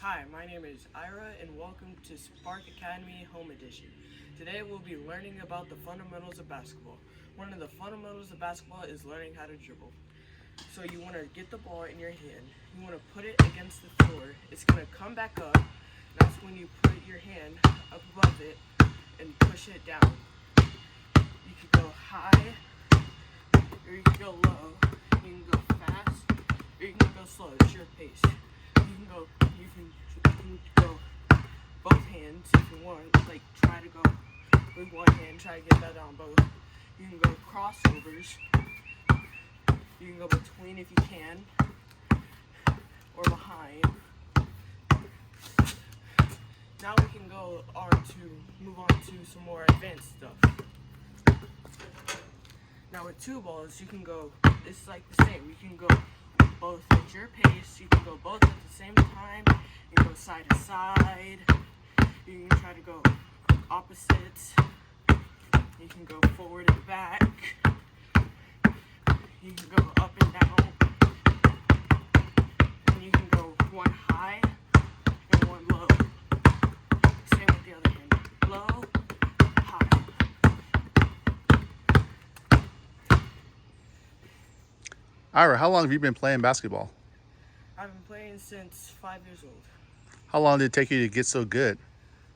Hi, my name is Ira and welcome to Spark Academy Home Edition. Today we'll be learning about the fundamentals of basketball. One of the fundamentals of basketball is learning how to dribble. So you want to get the ball in your hand, you want to put it against the floor, it's going to come back up, that's when you put your hand up above it and push it down. You can go high, or you can go low, you can go fast, or you can go slow, it's your pace. You can go both hands if you want, like try to go with one hand, try to get that on both. You can go crossovers, you can go between if you can, or behind. Now we can move on to some more advanced stuff. Now with two balls, you can go, it's like the same, you can go both at your pace, you can go both at the same time, you can go side to side, you can try to go opposites, you can go forward and back, you can go up and down, and you can go one high and one low. Same with the other hand, low, high. Ira, how long have you been playing basketball? I've been playing since 5 years old. How long did it take you to get so good?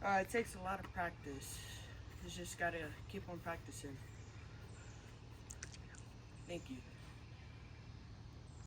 It takes a lot of practice. You just gotta keep on practicing. Thank you.